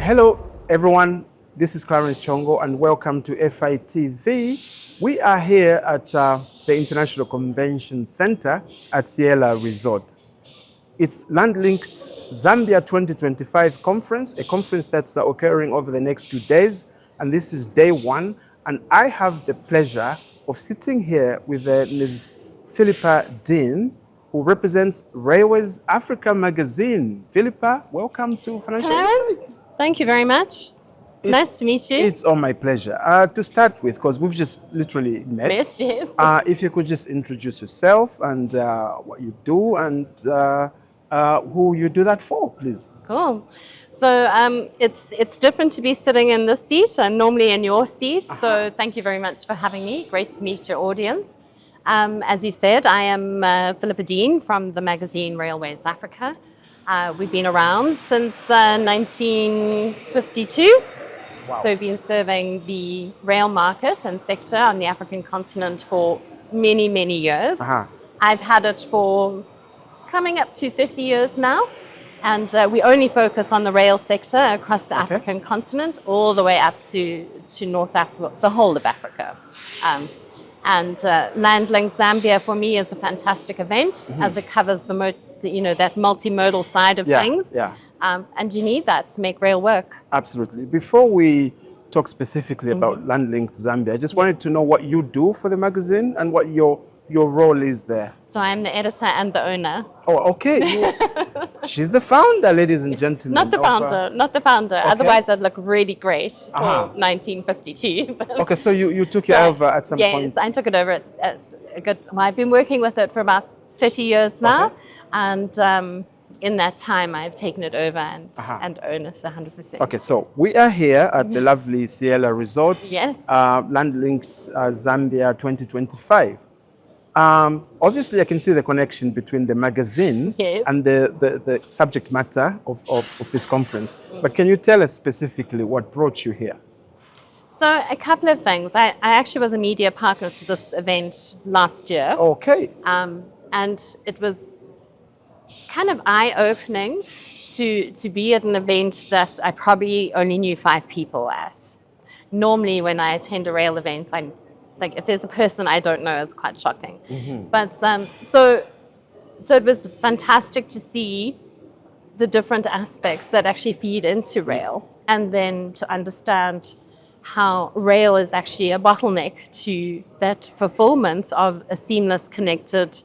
Hello, everyone. This is Clarence Chongo, and welcome to FITV. We are here at the International Convention Center at Ciêla Resort. It's Land-Linked Zambia 2025 conference, a conference that's occurring over the next 2 days, and this is day one. And I have the pleasure of sitting here with Ms. Philippa Dean, who represents Railways Africa magazine. Philippa, welcome to Financial Insights. Thank you very much. Nice to meet you. It's all my pleasure. To start with, because we've just literally met. Yes. If you could just introduce yourself and what you do and who you do that for, please. Cool. So it's different to be sitting in this seat and normally in your seat. So thank you very much for having me. Great to meet your audience. As you said, I am Philippa Dean from the magazine Railways Africa. We've been around since 1952. Wow. So we've been serving the rail market and sector on the African continent for many, many years. I've had it for coming up to 30 years now. And we only focus on the rail sector across the African continent, all the way up to North Africa, the whole of Africa. Land-Linked Zambia for me is a fantastic event as it covers that multimodal side of things. And you need that to make rail work. Absolutely. Before we talk specifically about Land-Linked Zambia, I just wanted to know what you do for the magazine and what your role is there. So I'm the editor and the owner. Oh, okay. She's the founder, ladies and gentlemen. Not the founder. Okay. Otherwise, I'd look really great for 1952. Okay, so you took it over at some point. Yes, I took it over at a good. Well, I've been working with it for about 30 years now, and in that time, I've taken it over and own it 100%. Okay, so we are here at the lovely Ciêla Resort. Yes. Land-Linked Zambia 2025. Obviously, I can see the connection between the magazine and the subject matter of this conference. But can you tell us specifically what brought you here? So a couple of things. I actually was a media partner to this event last year. Okay. And it was kind of eye-opening to be at an event that I probably only knew 5 people at. Normally, when I attend a rail event, like if there's a person I don't know, it's quite shocking. But so it was fantastic to see the different aspects that actually feed into rail, and then to understand how rail is actually a bottleneck to that fulfillment of a seamless, connected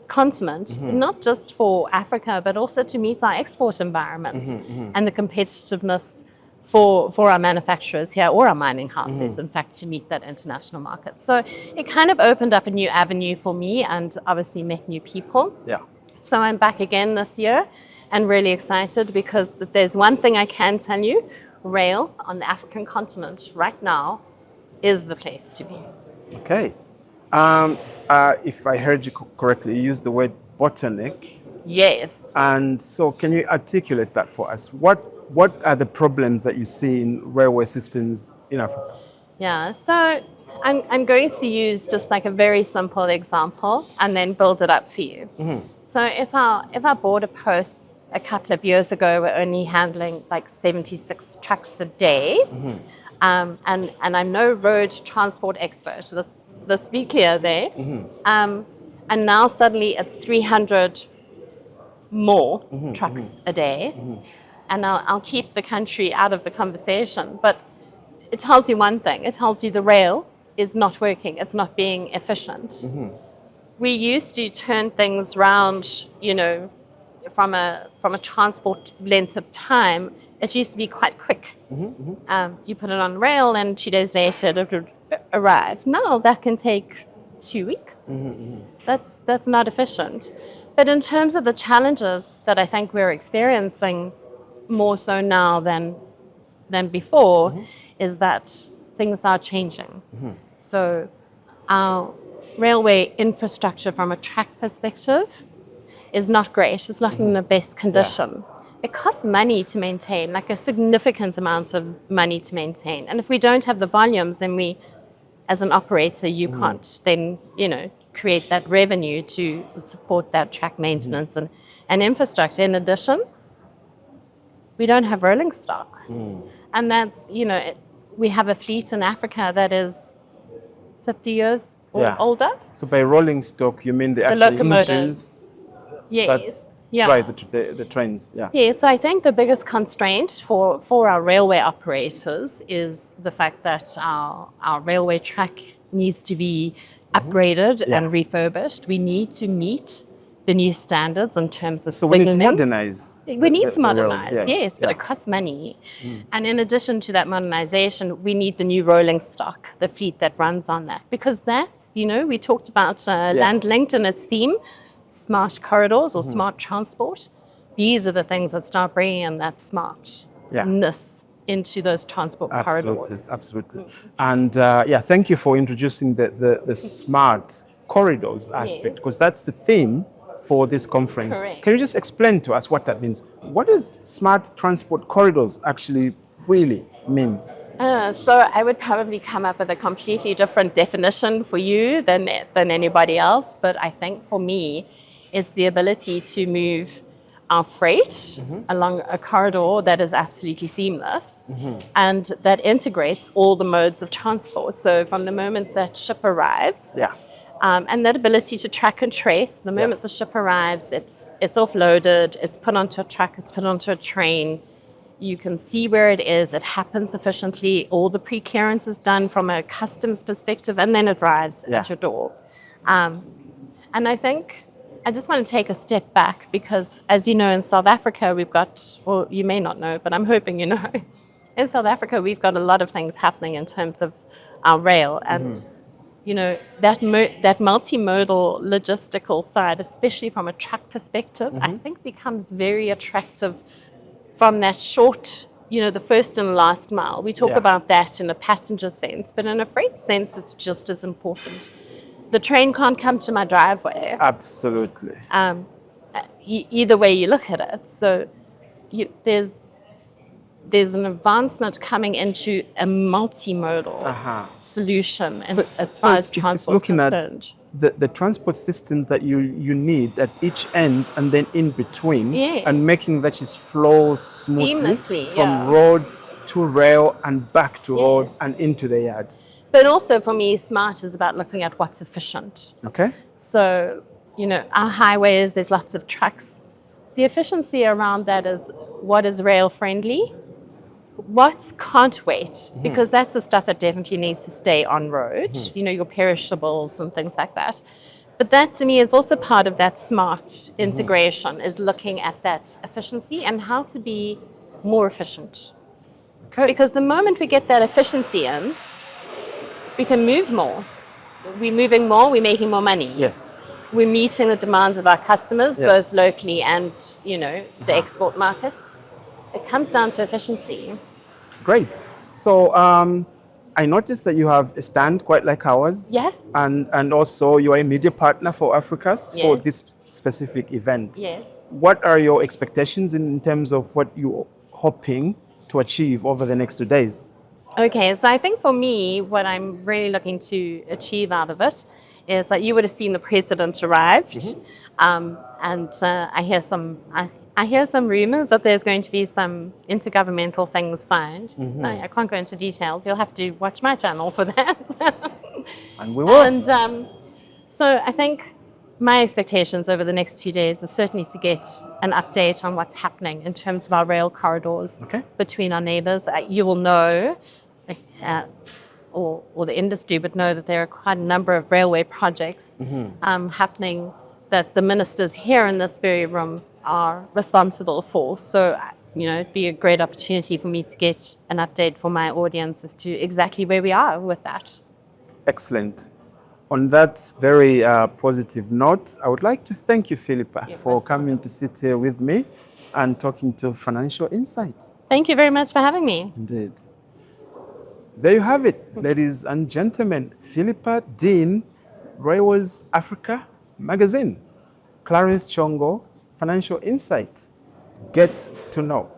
continent, not just for Africa, but also to meet our export environment and the competitiveness for our manufacturers here or our mining houses, in fact, to meet that international market. So it kind of opened up a new avenue for me and obviously met new people. Yeah. So I'm back again this year and really excited because if there's one thing I can tell you, rail on the African continent right now is the place to be. Okay. If I heard you correctly, you used the word bottleneck. Yes. And so can you articulate that for us? What are the problems that you see in railway systems in Africa? Yeah, so I'm going to use just like a very simple example and then build it up for you. So if our border posts a couple of years ago were only handling like 76 trucks a day, and I'm no road transport expert, let's be clear there, and now suddenly it's 300 more trucks a day. And I'll keep the country out of the conversation, but it tells you one thing. It tells you the rail is not working. It's not being efficient. We used to turn things around, from a transport length of time. It used to be quite quick. You put it on rail and 2 days later it would arrive. Now that can take 2 weeks. That's not efficient. But in terms of the challenges that I think we're experiencing more so now than before, is that things are changing. So our railway infrastructure from a track perspective is not great. It's not in the best condition. It costs money to maintain, like a significant amount of money to maintain. And if we don't have the volumes, then we, as an operator, you can't then, create that revenue to support that track maintenance and infrastructure. In addition, we don't have rolling stock. And that's, we have a fleet in Africa that is 50 years or older. So by rolling stock, you mean the actual locomotives. engines Yes. that drive the trains? Yeah. Yeah, so I think the biggest constraint for our railway operators is the fact that our railway track needs to be upgraded and refurbished. We need to meet the new standards in terms of So signaling. we need to modernize. We need to modernize, rails, yes, but it costs money. And in addition to that modernization, we need the new rolling stock, the fleet that runs on that. Because that's, we talked about Land-Linked and its theme, smart corridors or smart transport. These are the things that start bringing in that smartness into those transport corridors. Absolutely. And thank you for introducing the smart corridors aspect, because that's the theme for this conference. Correct. Can you just explain to us what that means? What does smart transport corridors actually really mean? So I would probably come up with a completely different definition for you than anybody else. But I think for me, it's the ability to move our freight along a corridor that is absolutely seamless and that integrates all the modes of transport. So from the moment that ship arrives, and that ability to track and trace, the moment the ship arrives, it's offloaded, it's put onto a truck, it's put onto a train. You can see where it is, it happens efficiently, all the pre-clearance is done from a customs perspective, and then it arrives at your door. And I think I just want to take a step back because, as you know, in South Africa, we've got, well, you may not know, but I'm hoping you know, in South Africa, we've got a lot of things happening in terms of our rail. And that multimodal logistical side, especially from a truck perspective, I think becomes very attractive from that short, the first and last mile. We talk about that in a passenger sense, but in a freight sense, it's just as important. The train can't come to my driveway. Absolutely. Either way you look at it. So there's an advancement coming into a multimodal solution as far as transport is concerned. At the transport system that you need at each end and then in between, and making that just flow smoothly seamlessly from road to rail and back to road and into the yard. But also for me, smart is about looking at what's efficient. Okay. So, our highways, there's lots of trucks. The efficiency around that is what is rail friendly, what can't wait, because that's the stuff that definitely needs to stay on road, your perishables and things like that. But that to me is also part of that smart integration, is looking at that efficiency and how to be more efficient. Okay. Because the moment we get that efficiency in, we can move more. We're moving more, we're making more money. Yes. We're meeting the demands of our customers, both locally and, the export market. It comes down to efficiency. Great. So I noticed that you have a stand quite like ours. Yes. And also you are a media partner for Africast for this specific event. Yes. What are your expectations in terms of what you're hoping to achieve over the next 2 days? Okay, so I think for me, what I'm really looking to achieve out of it is that you would have seen the president arrived, and I hear some rumors that there's going to be some intergovernmental things signed. I can't go into details. You'll have to watch my channel for that. And we will. And so I think my expectations over the next 2 days is certainly to get an update on what's happening in terms of our rail corridors between our neighbours. You will know, or the industry would know, that there are quite a number of railway projects happening that the ministers here in this very room are responsible for. So, it'd be a great opportunity for me to get an update for my audience as to exactly where we are with that. Excellent. On that very positive note, I would like to thank you, Philippa, for coming to sit here with me and talking to Financial Insight. Thank you very much for having me. Indeed. There you have it, ladies and gentlemen. Philippa Dean, Railways Africa magazine. Clarence Chongo, Financial Insight. Get to know.